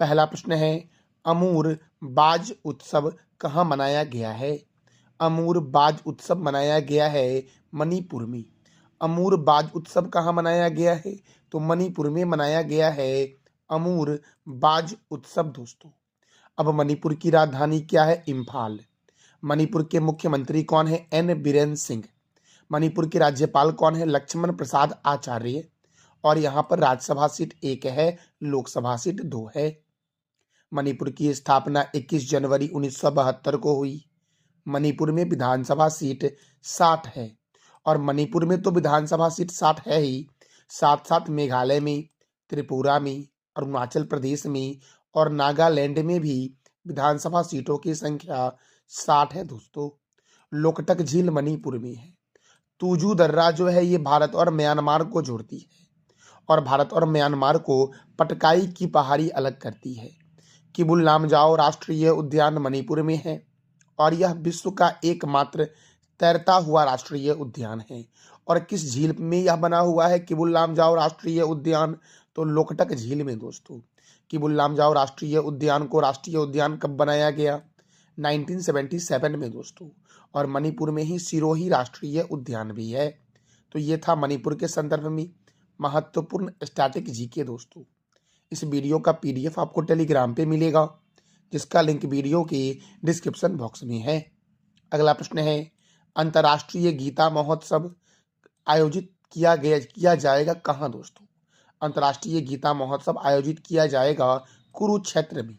पहला प्रश्न है, अमूर बाज उत्सव कहाँ मनाया गया है? अमूर बाज उत्सव मनाया गया है मणिपुर में। अमूर बाज उत्सव कहाँ मनाया गया है? तो मणिपुर में मनाया गया है अमूर बाज उत्सव दोस्तों। अब मणिपुर की राजधानी क्या है? इम्फाल। मणिपुर के मुख्यमंत्री कौन है? एन बीरेन सिंह। मणिपुर के राज्यपाल कौन है? लक्ष्मण प्रसाद आचार्य। और यहाँ पर राज्यसभा सीट 1 है, लोकसभा सीट 2 है। मणिपुर की स्थापना 21 जनवरी 1972 को हुई। मणिपुर में विधानसभा सीट 60 है। और मणिपुर में तो विधानसभा सीट 60 है ही, साथ साथ मेघालय में, त्रिपुरा में, अरुणाचल प्रदेश में और नागालैंड में भी विधानसभा सीटों की संख्या 60 है दोस्तों। लोकटक झील मणिपुर में है। तुजू दर्रा जो है ये भारत और म्यांमार को जोड़ती है और भारत और म्यांमार को पटकाई की पहाड़ी अलग करती है। किबुल लामजाओ राष्ट्रीय उद्यान मणिपुर में है और यह विश्व का एकमात्र तैरता हुआ राष्ट्रीय उद्यान है। और किस झील में यह बना हुआ है किबुल लामजाओ राष्ट्रीय उद्यान? तो लोकटक झील में दोस्तों। किबुल लामजाओ राष्ट्रीय उद्यान को राष्ट्रीय उद्यान कब बनाया गया? 1977 में दोस्तों। और मणिपुर में ही सिरोही राष्ट्रीय उद्यान भी है। तो ये था मणिपुर के संदर्भ में महत्वपूर्ण स्टैटिक जीके दोस्तों। इस वीडियो का पीडीएफ आपको टेलीग्राम पे मिलेगा, जिसका लिंक वीडियो के डिस्क्रिप्शन बॉक्स में है। अगला प्रश्न है, अंतर्राष्ट्रीय गीता महोत्सव आयोजित किया जाएगा कहाँ दोस्तों? अंतर्राष्ट्रीय गीता महोत्सव आयोजित किया जाएगा कुरुक्षेत्र में।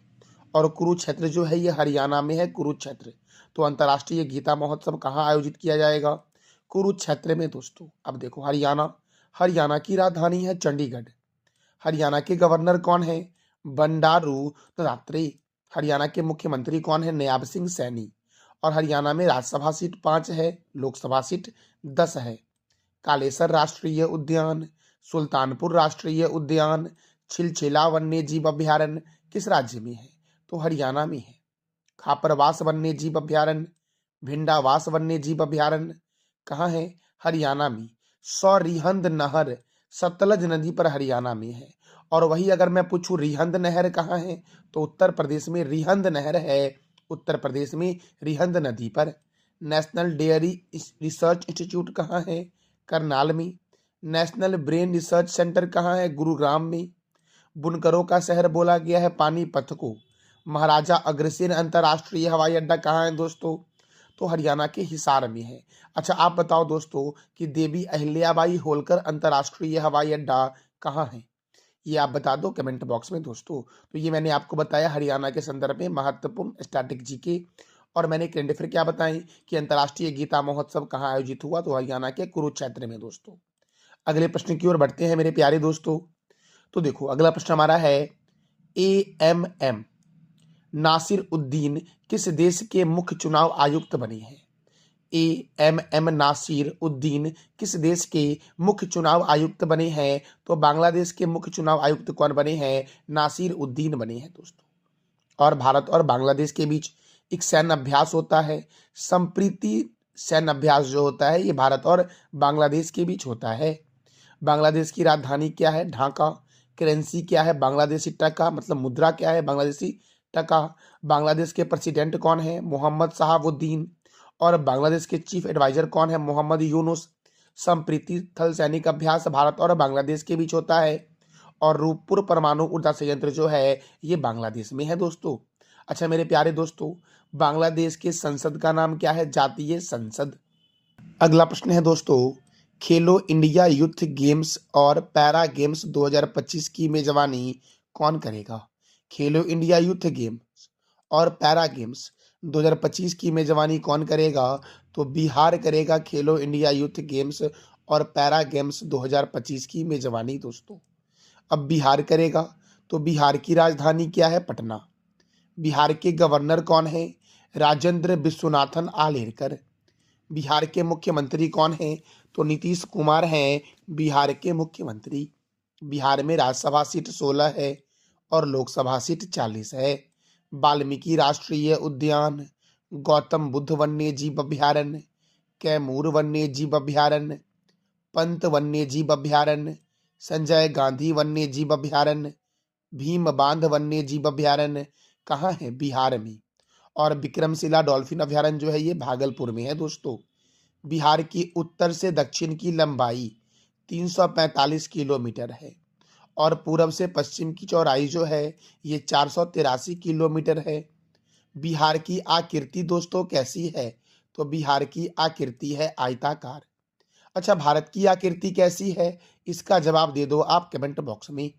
और कुरुक्षेत्र जो है ये हरियाणा में है, कुरुक्षेत्र। तो अंतर्राष्ट्रीय गीता महोत्सव कहाँ आयोजित किया जाएगा? कुरुक्षेत्र में दोस्तों। अब देखो, हरियाणा की राजधानी है चंडीगढ़। हरियाणा के गवर्नर कौन है? बंडारू दत्तात्रेय। हरियाणा के मुख्यमंत्री कौन है? नयाब सिंह सैनी। और हरियाणा में राज्यसभा सीट 5 है, लोकसभा सीट 10 है। कालेसर राष्ट्रीय उद्यान, सुल्तानपुर राष्ट्रीय उद्यान, छिलछिला वन्य जीव अभ्यारण्य किस राज्य में है? तो हरियाणा में है। खापरवास वन्य जीव अभ्यारण्य, भिंडावास वन्य जीव अभ्यारण्य कहाँ है? हरियाणा में। सौरिहंद नहर सतलज नदी पर हरियाणा में है। और वही अगर मैं पूछूं रिहंद नहर कहाँ है? तो उत्तर प्रदेश में रिहंद नहर है, उत्तर प्रदेश में रिहंद नदी पर। नेशनल डेयरी रिसर्च इंस्टीट्यूट कहाँ है? करनाल में। नेशनल ब्रेन रिसर्च सेंटर कहाँ है? गुरुग्राम में। बुनकरों का शहर बोला गया है पानीपत को। महाराजा अग्रसेन अंतर्राष्ट्रीय हवाई अड्डा कहाँ है दोस्तों? तो हरियाणा के हिसार में है। अच्छा, आप बताओ दोस्तों कि देवी अहिल्याबाई होलकर अंतर्राष्ट्रीय हवाई अड्डा कहाँ है? ये आप बता दो कमेंट बॉक्स में दोस्तों। तो ये मैंने आपको बताया हरियाणा के संदर्भ में महत्वपूर्ण स्टैटिक जीके। और मैंने करंट अफेयर क्या बताएं कि अंतर्राष्ट्रीय गीता महोत्सव कहाँ आयोजित हुआ? तो हरियाणा के कुरुक्षेत्र में दोस्तों। अगले प्रश्न की ओर बढ़ते हैं मेरे प्यारे दोस्तों। तो देखो, अगला प्रश्न हमारा है, AMM नासिर उद्दीन किस देश के मुख्य चुनाव आयुक्त बने हैं? AMM नासिर उद्दीन किस देश के मुख्य चुनाव आयुक्त बने हैं? तो बांग्लादेश के मुख्य चुनाव आयुक्त कौन बने हैं? नासिर उद्दीन बने हैं दोस्तों। और भारत और बांग्लादेश के बीच एक सैन्य अभ्यास होता है, संप्रीति सैन्य अभ्यास जो होता है ये भारत और बांग्लादेश के बीच होता है। बांग्लादेश की राजधानी क्या है? ढाका। करेंसी क्या है? बांग्लादेशी टका, मतलब मुद्रा क्या है? बांग्लादेशी टका। बांग्लादेश के प्रेसिडेंट कौन है? मोहम्मद शहाबुद्दीन। और बांग्लादेश के चीफ एडवाइजर कौन है? मोहम्मद यूनुस। संप्रीति थल सैनिक अभ्यास भारत और बांग्लादेश के बीच होता है। और रूपपुर परमाणु ऊर्जा संयंत्र जो है ये बांग्लादेश में है दोस्तों। अच्छा मेरे प्यारे दोस्तों, बांग्लादेश के संसद का नाम क्या है? जातीय संसद। अगला प्रश्न है दोस्तों, खेलो इंडिया यूथ गेम्स और पैरा गेम्स 2025 की मेजबानी कौन करेगा? खेलो इंडिया यूथ गेम्स और पैरा गेम्स 2025 की मेजबानी कौन करेगा? तो बिहार करेगा खेलो इंडिया यूथ गेम्स और पैरा गेम्स 2025 की मेजबानी दोस्तों। अब बिहार करेगा तो बिहार की राजधानी क्या है? पटना। बिहार के गवर्नर कौन है? राजेंद्र विश्वनाथन आलेरकर। बिहार के मुख्यमंत्री कौन हैं? तो नीतीश कुमार हैं बिहार के मुख्यमंत्री। बिहार में राज्यसभा सीट 16 है और लोकसभा सीट 40 है। वाल्मीकि राष्ट्रीय उद्यान, गौतम बुद्ध वन्य जीव अभ्यारण्य, कैमूर वन्य जीव अभ्यारण्य, पंत वन्य जीव अभ्यारण्य, संजय गांधी वन्य जीव अभ्यारण्य, भीम बांध वन्य जीव अभयारण्य कहाँ है? बिहार में। और विक्रमशिला डॉल्फिन अभयारण्य जो है ये भागलपुर में है दोस्तों। बिहार की उत्तर से दक्षिण की लंबाई 345 किलोमीटर है और पूरब से पश्चिम की चौड़ाई जो है ये 483 किलोमीटर है। बिहार की आकृति दोस्तों कैसी है? तो बिहार की आकृति है आयताकार। अच्छा, भारत की आकृति कैसी है? इसका जवाब दे दो आप कमेंट बॉक्स में।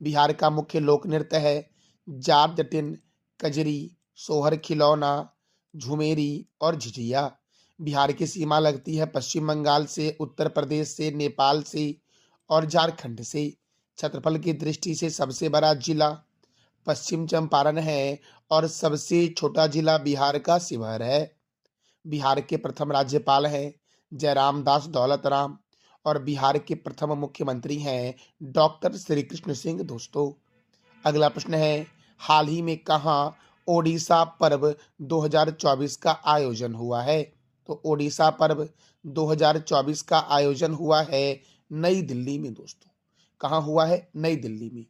बिहार का मुख्य लोक नृत्य है जाट जटिन, कजरी, सोहर खिलौना, झुमेरी और झिझिया। बिहार की सीमा लगती है पश्चिम बंगाल से, उत्तर प्रदेश से, नेपाल से और झारखंड से। क्षेत्रफल की दृष्टि से सबसे बड़ा जिला पश्चिम चंपारण है और सबसे छोटा जिला बिहार का शिवहर है। बिहार के प्रथम राज्यपाल हैं जयराम दास दौलत राम और बिहार के प्रथम मुख्यमंत्री हैं डॉक्टर श्री कृष्ण सिंह दोस्तों। अगला प्रश्न है, हाल ही में कहाँ ओडिशा पर्व 2024 का आयोजन हुआ है? तो ओडिशा पर्व 2024 का आयोजन हुआ है नई दिल्ली में दोस्तों। कहाँ हुआ है? नई दिल्ली में।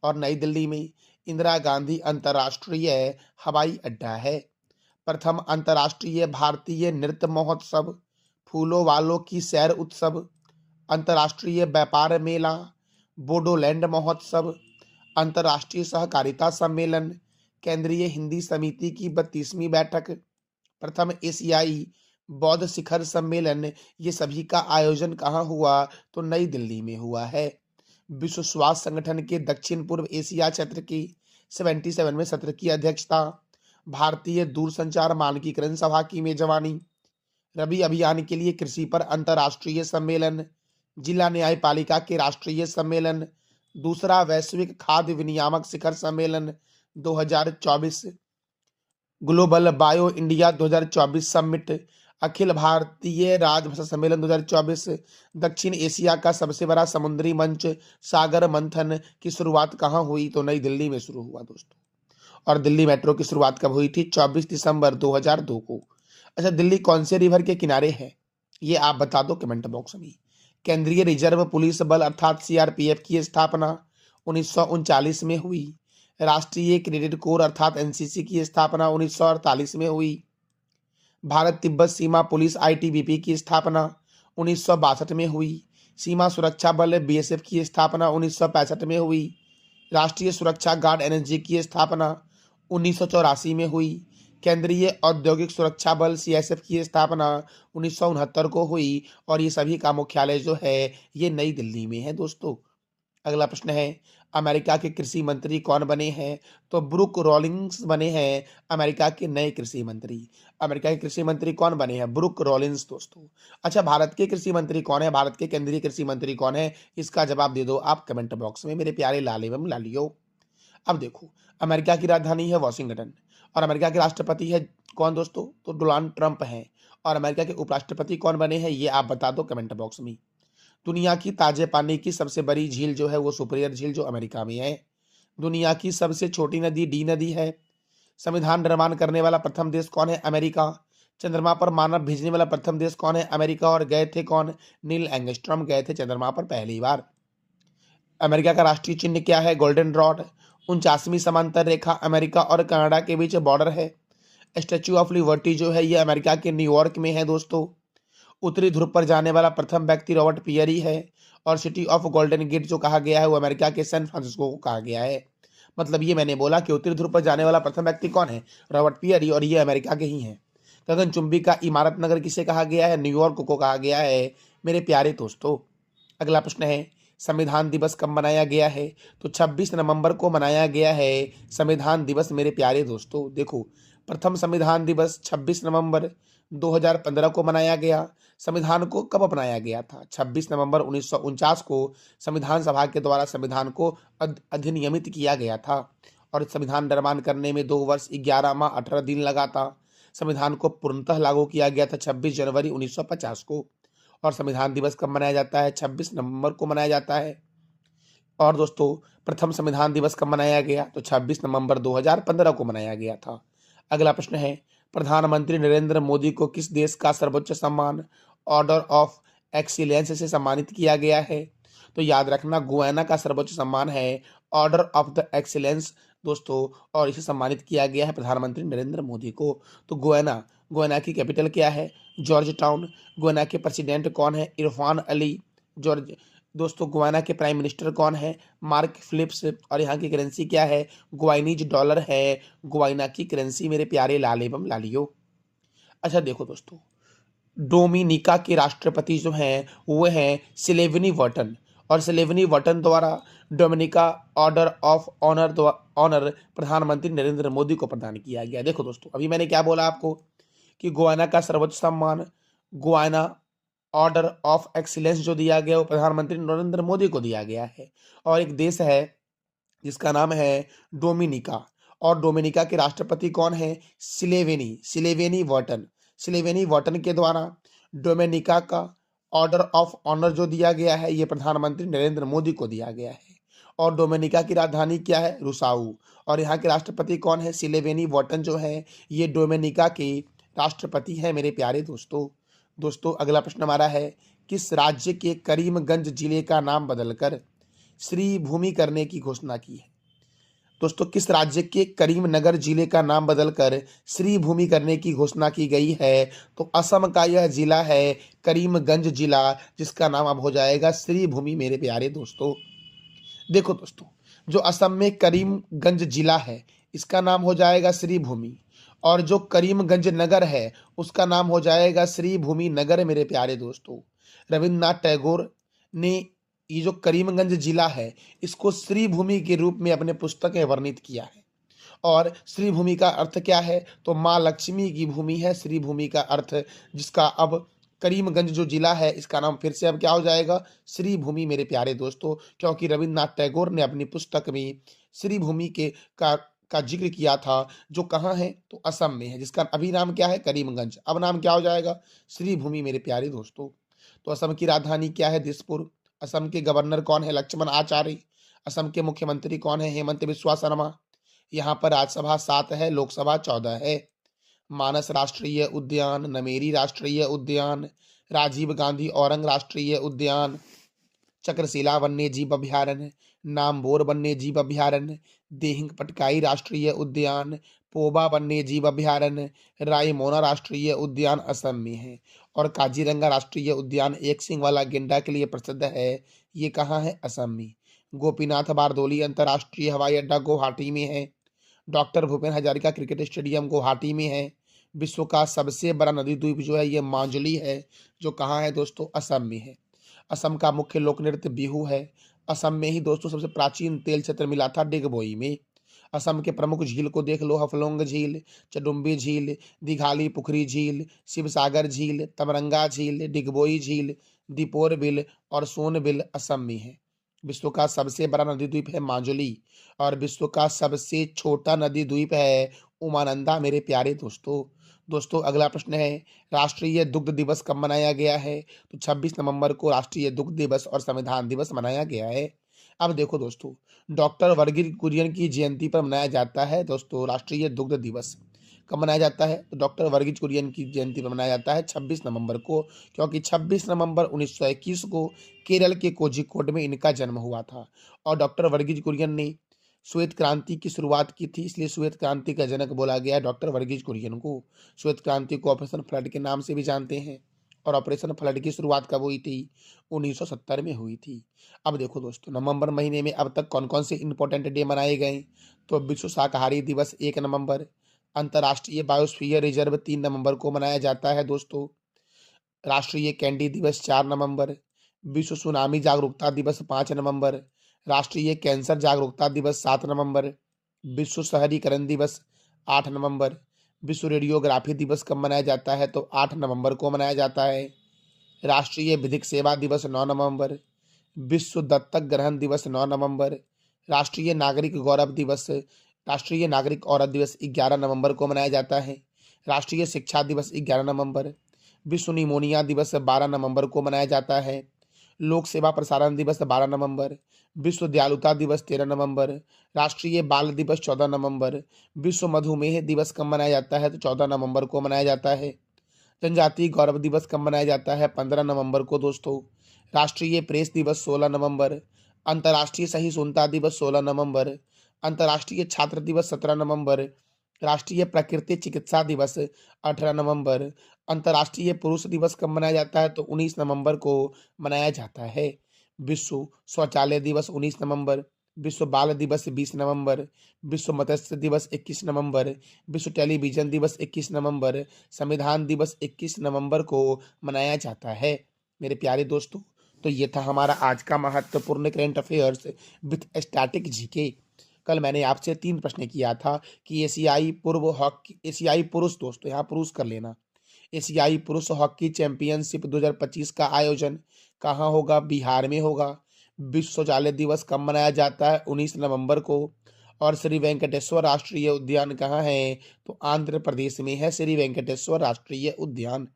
और नई दिल्ली में इंदिरा गांधी अंतर्राष्ट्रीय हवाई अड्डा है। प्रथम अंतर्राष्ट्रीय भारतीय नृत्य महोत्सव, फूलों वालों की सैर उत्सव, अंतर्राष्ट्रीय व्यापार मेला, बोडोलैंड महोत्सव, अंतर्राष्ट्रीय सहकारिता सम्मेलन, केंद्रीय हिंदी समिति की 32वीं बैठक, प्रथम एशियाई बौद्ध शिखर सम्मेलन, ये सभी का आयोजन कहाँ हुआ? तो नई दिल्ली में हुआ है। विश्व स्वास्थ्य संगठन के दक्षिण पूर्व एशिया क्षेत्र की 77वें सत्र की अध्यक्षता, भारतीय दूरसंचार मानकीकरण सभा की मेजबानी, रबी अभियान के लिए कृषि पर अंतर्राष्ट्रीय सम्मेलन, जिला न्यायपालिका के राष्ट्रीय सम्मेलन, दूसरा वैश्विक खाद्य विनियामक शिखर सम्मेलन 2024, global bio India 2024 summit, Akhil Bharatiya राजभाषा सम्मेलन 2024, दक्षिण एशिया का सबसे बड़ा समुद्री मंच सागर मंथन की शुरुआत कहाँ हुई? तो नई दिल्ली में शुरू हुआ दोस्तों। और दिल्ली मेट्रो की शुरुआत कब हुई थी? 24 दिसंबर 2002 को। अच्छा, दिल्ली कौन से रिवर के किनारे है? ये आप बता दो कमेंट बॉक्स में। केंद्रीय रिजर्व पुलिस बल अर्थात सीआरपीएफ की स्थापना 1939 में हुई। राष्ट्रीय क्रेडिट कोर अर्थात एनसीसी की स्थापना 1948 में हुई। भारत तिब्बत सीमा पुलिस आईटीबीपी की स्थापना 1962 में हुई। सीमा सुरक्षा बल बीएसएफ की स्थापना 1965 में हुई। राष्ट्रीय सुरक्षा गार्ड एनएसजी की स्थापना 1984 में हुई। केंद्रीय औद्योगिक सुरक्षा बल सीएसएफ की स्थापना 1969 को हुई और ये सभी का मुख्यालय जो है ये नई दिल्ली में है दोस्तों। अगला प्रश्न है, अमेरिका के कृषि मंत्री कौन बने हैं? तो ब्रूक रॉलिंस बने हैं अमेरिका के नए कृषि मंत्री। अमेरिका के कृषि मंत्री कौन बने हैं? ब्रूक रॉलिंस दोस्तों। अच्छा, भारत के कृषि मंत्री कौन है? भारत के केंद्रीय कृषि मंत्री कौन है? इसका जवाब दे दो आप कमेंट बॉक्स में मेरे प्यारे लाल एवं लालियो। अब देखो, अमेरिका की राजधानी है वॉशिंगटन और अमेरिका के राष्ट्रपति है कौन दोस्तों? तो डोनाल्ड ट्रंप हैं। और अमेरिका के उपराष्ट्रपति कौन बने हैं ये आप बता दो कमेंट बॉक्स में। दुनिया की ताजे पानी की सबसे बड़ी झील जो है वो सुपीरियर झील जो अमेरिका में है। दुनिया की सबसे छोटी नदी डी नदी है। संविधान निर्माण करने वाला प्रथम देश कौन है? अमेरिका। चंद्रमा पर मानव भेजने वाला प्रथम देश कौन है? अमेरिका। और गए थे कौन? नील एंगस्ट्रॉम गए थे चंद्रमा पर पहली बार। अमेरिका का राष्ट्रीय चिन्ह क्या है? Golden rod. 49वीं समांतर रेखा अमेरिका और कनाडा के बीच बॉर्डर है। स्टैच्यू ऑफ लिबर्टी जो है ये अमेरिका के न्यूयॉर्क में है दोस्तों। उत्तरी ध्रुव पर जाने वाला प्रथम व्यक्ति रॉबर्ट पियरी है। और सिटी ऑफ गोल्डन गेट जो कहा गया है वो अमेरिका के सैन फ्रांसिस्को को कहा गया है। मतलब ये मैंने बोला कि उत्तरी ध्रुव पर जाने वाला प्रथम व्यक्ति कौन है? रॉबर्ट पियरी, और ये अमेरिका के ही हैं। गगनचुंबी का इमारत नगर किसे कहा गया है? न्यूयॉर्क को कहा गया है मेरे प्यारे दोस्तों। अगला प्रश्न है, संविधान दिवस कब मनाया गया है? तो 26 नवंबर को मनाया गया है संविधान दिवस मेरे प्यारे दोस्तों। देखो, प्रथम संविधान दिवस 26 नवंबर 2015 को मनाया गया। संविधान को कब अपनाया गया था? 26 नवंबर 1949 को संविधान सभा के द्वारा संविधान को अधिनियमित किया गया था और संविधान निर्माण करने में 2 वर्ष 11 माह 18 दिन लगा था। संविधान को पूर्णतः लागू किया गया था 26 जनवरी 1950 को। और संविधान दिवस कब मनाया जाता है? 26 नवंबर को मनाया जाता है। और दोस्तों, प्रथम संविधान दिवस कब मनाया गया? तो 26 नवंबर 2015 को मनाया गया था। अगला प्रश्न है, प्रधानमंत्री नरेंद्र मोदी को किस देश का सर्वोच्च सम्मान ऑर्डर ऑफ एक्सीलेंस से सम्मानित किया गया है? तो याद रखना, गुयाना का सर्वोच्च सम्मान है ऑर्डर ऑफ द एक्सीलेंस दोस्तों, और इसे सम्मानित किया गया है प्रधानमंत्री नरेंद्र मोदी को। तो गुयाना, गुयाना की कैपिटल क्या है? Georgetown. गुयाना के प्रेसिडेंट कौन है? इरफान अली। जॉर्ज दोस्तों, गुयाना के प्राइम मिनिस्टर कौन है? Mark Phillips. और यहाँ की करेंसी क्या है? गुयानीज डॉलर है गुयाना की करेंसी, मेरे प्यारे लाल एवं लालियो। अच्छा देखो दोस्तों, डोमिनिका के राष्ट्रपति जो हैं वो हैं सिलेवनी वर्टन, और सिलेवनी वर्टन द्वारा डोमिनिका ऑर्डर ऑफ ऑनर प्रधानमंत्री नरेंद्र मोदी को प्रदान किया गया। देखो दोस्तों, अभी मैंने क्या बोला आपको कि गुयाना का सर्वोच्च सम्मान गुयाना ऑर्डर ऑफ एक्सीलेंस जो दिया गया वो प्रधानमंत्री नरेंद्र मोदी को दिया गया है। और एक देश है जिसका नाम है डोमिनिका, और डोमिनिका के राष्ट्रपति कौन है? सिलेवेनी वर्टन। सिलेवेनी वर्टन के द्वारा डोमिनिका का ऑर्डर ऑफ ऑनर जो दिया गया है ये प्रधानमंत्री नरेंद्र मोदी को दिया गया है। और डोमिनिका की राजधानी क्या है? रुसाऊ। और यहाँ के राष्ट्रपति कौन है? सिलेवेनी वर्टन जो है ये डोमिनिका के राष्ट्रपति हैं मेरे प्यारे दोस्तों। दोस्तों अगला प्रश्न हमारा है, किस राज्य के करीमगंज जिले का नाम बदलकर श्री भूमि करने की घोषणा की है? दोस्तों, किस राज्य के करीमनगर जिले का नाम बदलकर श्री भूमि करने की घोषणा की गई है? तो असम का यह जिला है करीमगंज जिला, जिसका नाम अब हो जाएगा श्री भूमि मेरे प्यारे दोस्तों। देखो दोस्तों, जो असम में करीमगंज जिला है इसका नाम हो जाएगा श्री भूमि, और जो करीमगंज नगर है उसका नाम हो जाएगा श्री भूमि नगर मेरे प्यारे दोस्तों। रविन्द्रनाथ टैगोर ने ये जो करीमगंज जिला है इसको श्री भूमि के रूप में अपने पुस्तक में वर्णित किया है। और श्री भूमि का अर्थ क्या है? तो माँ लक्ष्मी की भूमि है श्री भूमि का अर्थ, जिसका अब करीमगंज जो जिला है इसका नाम फिर से अब क्या हो जाएगा? श्री भूमि मेरे प्यारे दोस्तों, क्योंकि रविन्द्रनाथ टैगोर ने अपनी पुस्तक में श्री भूमि के का जिक्र किया था, जो कहाँ है? तो असम में है, जिसका अभी नाम क्या है? करीमगंज। अब नाम क्या हो जाएगा? श्री भूमि मेरे प्यारे दोस्तों। तो असम की राजधानी क्या है? दिसपुर। असम के गवर्नर कौन है? लक्ष्मण आचार्य। असम के मुख्यमंत्री कौन है? हेमंत बिस्वा शर्मा। यहाँ पर राज्यसभा 7 है, लोकसभा 14 है। मानस राष्ट्रीय उद्यान, नमेरी राष्ट्रीय उद्यान, राजीव गांधी औरंग राष्ट्रीय उद्यान, चक्रशिला वन्य जीव अभ्यारण्य, नामबोर वन्य जीव अभ्यारण्य, देहिंग पटकाई राष्ट्रीय उद्यान, पोबा वन्य जीव अभ्यारण्य, रायमोना राष्ट्रीय उद्यान असम में है। और काजीरंगा राष्ट्रीय उद्यान एक सिंग वाला गेंडा के लिए प्रसिद्ध है, ये कहाँ है? असम में। गोपीनाथ बारदोली अंतर्राष्ट्रीय हवाई अड्डा गुवाहाटी में है। Doctor Bhupen Hazarika cricket stadium Guwahati में है। विश्व का सबसे बड़ा नदी द्वीप जो है ये मांजुली है, जो कहाँ है दोस्तों? असम में है। असम का मुख्य लोक नृत्य बिहू है। असम में ही दोस्तों सबसे प्राचीन तेल क्षेत्र मिला था डिगबोई में। असम के प्रमुख झील को देख लो, हफलोंग झील, चडुम्बी झील, दिघाली पुखरी झील, शिवसागर झील, तमरंगा झील, डिगबोई झील, दीपोर बिल और सोनबिल असम में है। विश्व का सबसे बड़ा नदी द्वीप है माजुली, और विश्व का सबसे छोटा नदी द्वीप है उमानंदा मेरे प्यारे दोस्तों। दोस्तों अगला प्रश्न है, राष्ट्रीय दुग्ध दिवस कब मनाया गया है? तो 26 नवंबर को राष्ट्रीय दुग्ध दिवस और संविधान दिवस मनाया गया है। अब देखो दोस्तों, डॉक्टर वर्गीज कुरियन की जयंती पर मनाया जाता है दोस्तों राष्ट्रीय दुग्ध दिवस। कब मनाया जाता है? तो डॉक्टर वर्गीज कुरियन की जयंती पर मनाया जाता है 26 नवंबर को, क्योंकि 26 नवंबर 1921 को केरल के कोझिकोड में इनका जन्म हुआ था। और डॉक्टर वर्गीज कुरियन ने श्वेत क्रांति की शुरुआत की थी, इसलिए श्वेत क्रांति का जनक बोला गया डॉक्टर वर्गीज कुरियन को। श्वेत क्रांति को ऑपरेशन फ्लड के नाम से भी जानते हैं, और ऑपरेशन फ्लड की शुरुआत कब हुई थी? 1970 में हुई थी। अब देखो दोस्तों, नवंबर महीने में अब तक कौन कौन से इंपॉर्टेंट डे मनाए गए? तो विश्व शाकाहारी दिवस 1 नवंबर, अंतर्राष्ट्रीय बायोस्फीयर रिजर्व 3 नवंबर को मनाया जाता है दोस्तों, राष्ट्रीय कैंडी दिवस 4 नवंबर, विश्व सुनामी जागरूकता दिवस 5 नवंबर, राष्ट्रीय कैंसर जागरूकता दिवस 7 नवंबर, विश्व शहरीकरण दिवस 8 नवंबर, विश्व रेडियोग्राफी दिवस कब मनाया जाता है? तो 8 नवंबर को मनाया जाता है, राष्ट्रीय विधिक सेवा दिवस 9 नवंबर, विश्व दत्तक ग्रहण दिवस 9 नवंबर, राष्ट्रीय नागरिक गौरव दिवस, राष्ट्रीय नागरिक औरत दिवस 11 नवंबर को मनाया जाता है, राष्ट्रीय शिक्षा दिवस 11 नवंबर, विश्व निमोनिया दिवस 12 नवंबर को मनाया जाता है, लोक सेवा प्रसारण दिवस 12 नवंबर, विश्व दयालुता दिवस 13 नवंबर, राष्ट्रीय बाल दिवस 14 नवंबर, विश्व मधुमेह दिवस कब मनाया जाता है? तो 14 नवंबर को मनाया जाता है, जनजातीय गौरव दिवस कब मनाया जाता है? 15 नवंबर को दोस्तों, राष्ट्रीय प्रेस दिवस 16 नवंबर, अंतर्राष्ट्रीय सहिष्णुता दिवस 16 नवंबर, अंतर्राष्ट्रीय छात्र दिवस 17 नवंबर, राष्ट्रीय प्रकृति चिकित्सा दिवस 18 नवंबर, अंतर्राष्ट्रीय पुरुष दिवस कब मनाया जाता है? तो 19 नवंबर को मनाया जाता है। विश्व शौचालय दिवस 19 नवंबर, विश्व बाल दिवस 20 नवंबर, विश्व मत्स्य दिवस 21 नवंबर, विश्व टेलीविजन दिवस 21 नवंबर, संविधान दिवस 21 नवंबर को मनाया जाता है। मेरे प्यारे दोस्तों, तो ये था हमारा आज का महत्वपूर्ण current affairs with static GK. कल मैंने आपसे 3 प्रश्न किया था कि एशियाई पुरुष, दोस्तों यहाँ पुरुष कर लेना, एशियाई पुरुष हॉकी चैंपियनशिप 2025 का आयोजन कहाँ होगा? बिहार में होगा। विश्व शौचालय दिवस कब मनाया जाता है? 19 नवंबर को। और श्री वेंकटेश्वर राष्ट्रीय उद्यान कहाँ है? तो आंध्र प्रदेश में है श्री वेंकटेश्वर राष्ट्रीय उद्यान।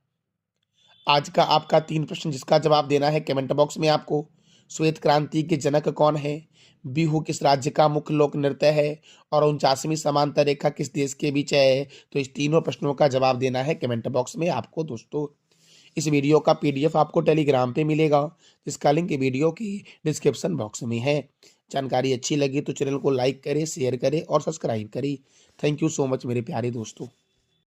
आज का आपका 3 प्रश्न जिसका जवाब देना है कमेंट बॉक्स में आपको। श्वेत क्रांति के जनक कौन है? बिहू किस राज्य का मुख्य लोक नृत्य है? और 49वीं समांतर रेखा किस देश के बीच है? तो इस तीनों प्रश्नों का जवाब देना है कमेंट बॉक्स में आपको दोस्तों। इस वीडियो का पीडीएफ आपको टेलीग्राम पे मिलेगा, जिसका लिंक वीडियो की डिस्क्रिप्शन बॉक्स में है। जानकारी अच्छी लगी तो चैनल को लाइक करें, शेयर करें और सब्सक्राइब करें। थैंक यू सो मच मेरे प्यारे दोस्तों।